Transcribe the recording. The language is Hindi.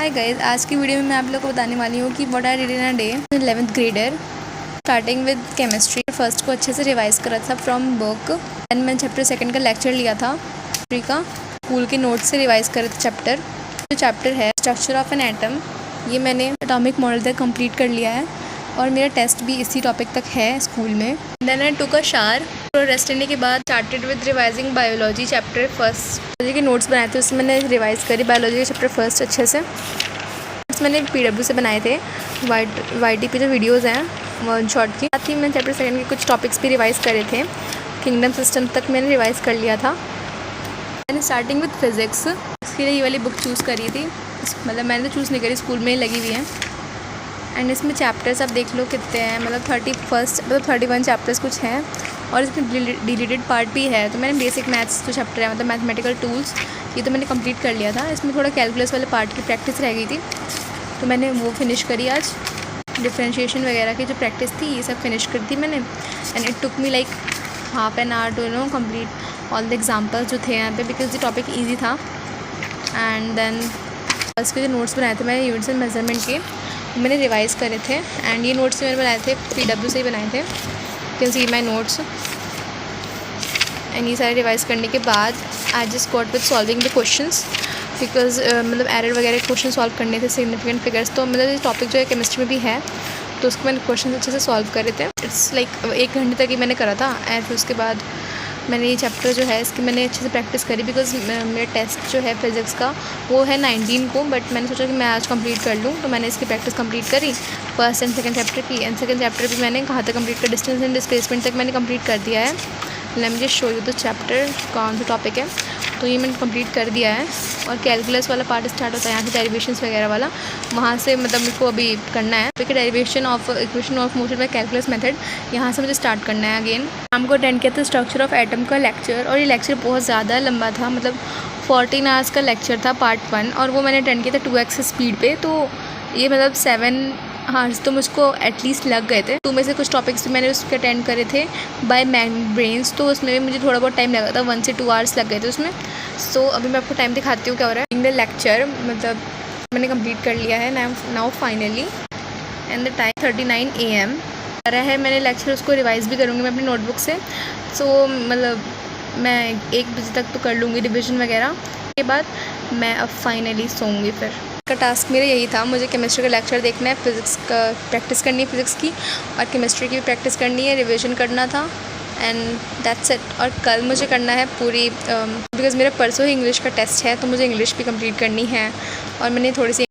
हाय गाइस, आज की वीडियो में मैं आप लोग को बताने वाली हूँ कि what I did in a day. 11th grader starting with chemistry. First को अच्छे से रिवाइज करा था फ्रॉम बुक। दैन मैंने चैप्टर 2 का लेक्चर लिया था केमिस्ट्री का। स्कूल के नोट से रिवाइज करे थे चैप्टर। जो चैप्टर है स्ट्रक्चर ऑफ एन एटम, ये मैंने एटॉमिक मॉडल तक कंप्लीट कर लिया है और मेरा टेस्ट भी इसी टॉपिक तक है स्कूल में। Then I took a shower. Rest लेने के बाद started with revising biology chapter first. Biology के नोट्स बनाए थे, उसमें मैंने रिवाइज करी बायोलॉजी के चैप्टर फर्स्ट अच्छे से। मैंने PW से बनाए थे, YT पे जो वीडियोस हैं वन शॉट की। साथ ही मैंने चैप्टर 2 के कुछ टॉपिक्स भी रिवाइज करे थे। किंगडम सिस्टम तक मैंने रिवाइज कर लिया था। मैंने स्टार्टिंग विद फिज़िक्स इसके लिए ये वाली बुक चूज़ करी थी। मतलब मैंने तो चूज़ नहीं करी, स्कूल में ही लगी हुई है। एंड इसमें चैप्टर्स आप देख लो कितने हैं, मतलब 31 चैप्टर्स कुछ हैं और इसमें डिलीटेड पार्ट भी है। तो मैंने बेसिक मैथ्स जो चैप्टर है, मतलब मैथमेटिकल टूल्स, ये तो मैंने कंप्लीट कर लिया था। इसमें थोड़ा कैलकुलस वाले पार्ट की प्रैक्टिस रह गई थी, तो मैंने वो फिनिश करी आज। डिफ्रेंशिएशन वगैरह की जो प्रैक्टिस थी ये सब फिनिश कर दी मैंने। And it took me like half an hour to complete all the examples जो थे यहाँ पे, बिकॉज ये टॉपिक ईजी था। एंड देन फर्स्ट के जो नोट्स बनाए थे मैंने यूनिट्स एंड मेजरमेंट के, मैंने रिवाइज़ करे थे। एंड ये नोट्स मैंने बनाए थे PW से ही बनाए थे। You can see my notes. And ये सारे रिवाइज़ करने के बाद I just got with solving the questions, because मतलब एरर वगैरह क्वेश्चन सॉल्व करने थे, सिग्निफिकेंट फिगर्स। तो मतलब ये टॉपिक जो है केमिस्ट्री में भी है, तो उसको मैंने क्वेश्चन अच्छे से सॉल्व करे थे। इट्स लाइक 1 घंटे तक ही मैंने करा था। एंड फिर उसके बाद मैंने ये चैप्टर जो है इसकी मैंने अच्छे से प्रैक्टिस करी, बिकॉज मेरा टेस्ट जो है फिज़िक्स का वो है 19 को, बट मैंने सोचा कि मैं आज कंप्लीट कर लूँ, तो मैंने इसकी प्रैक्टिस कंप्लीट करी फर्स्ट एंड सेकंड चैप्टर की। एंड सेकंड चैप्टर भी मैंने कहाँ तक कंप्लीट कर, डिस्टेंस एंड डिस्प्लेसमेंट तक मैंने कंप्लीट कर दिया है। Let me just show you the chapter कौन सा टॉपिक है। तो ये मैंने कंप्लीट कर दिया है। और कैलकुलस वाला पार्ट स्टार्ट होता है यहाँ से, डेरिवेशंस वगैरह वाला, वहाँ से मतलब मेरे को अभी करना है, क्योंकि derivation of equation of motion by calculus method यहाँ से मुझे स्टार्ट करना है अगेन। हमको अटेंड किया था स्ट्रक्चर ऑफ एटम का लेक्चर, और ये लेक्चर बहुत ज़्यादा लंबा था, मतलब 14 आवर्स का लेक्चर था पार्ट 1, और वो मैंने अटेंड किया था 2x स्पीड पे। तो ये मतलब 7 आवर्स तो मुझको एटलीस्ट लग गए थे। 2 में से कुछ टॉपिक्स भी मैंने उसके अटेंड करे थे बाय ब्रेन्स, तो उसमें भी मुझे थोड़ा बहुत टाइम लगा था, 1 से 2 आवर्स लग गए थे उसमें। सो अभी मैं आपको टाइम दिखाती हूँ क्या हो रहा है। इन द लेक्चर मतलब मैंने कंप्लीट कर लिया है now finally, and the time 39 AM रहा है। मैंने लेक्चर उसको रिवाइज़ भी करूँगी मैं अपनी नोटबुक से। सो मतलब मैं 1 बजे तक तो कर लूँगी रिविजन वगैरह, के बाद मैं अब फाइनली सोऊंगी। फिर का टास्क मेरा यही था, मुझे केमिस्ट्री का लेक्चर देखना है, फिज़िक्स का प्रैक्टिस करनी है फिज़िक्स की, और केमिस्ट्री की भी प्रैक्टिस करनी है, रिवीजन करना था। And that's it. और कल मुझे करना है पूरी, बिकॉज़ मेरा परसों ही इंग्लिश का टेस्ट है, तो मुझे इंग्लिश भी कंप्लीट करनी है। और मैंने थोड़ी सी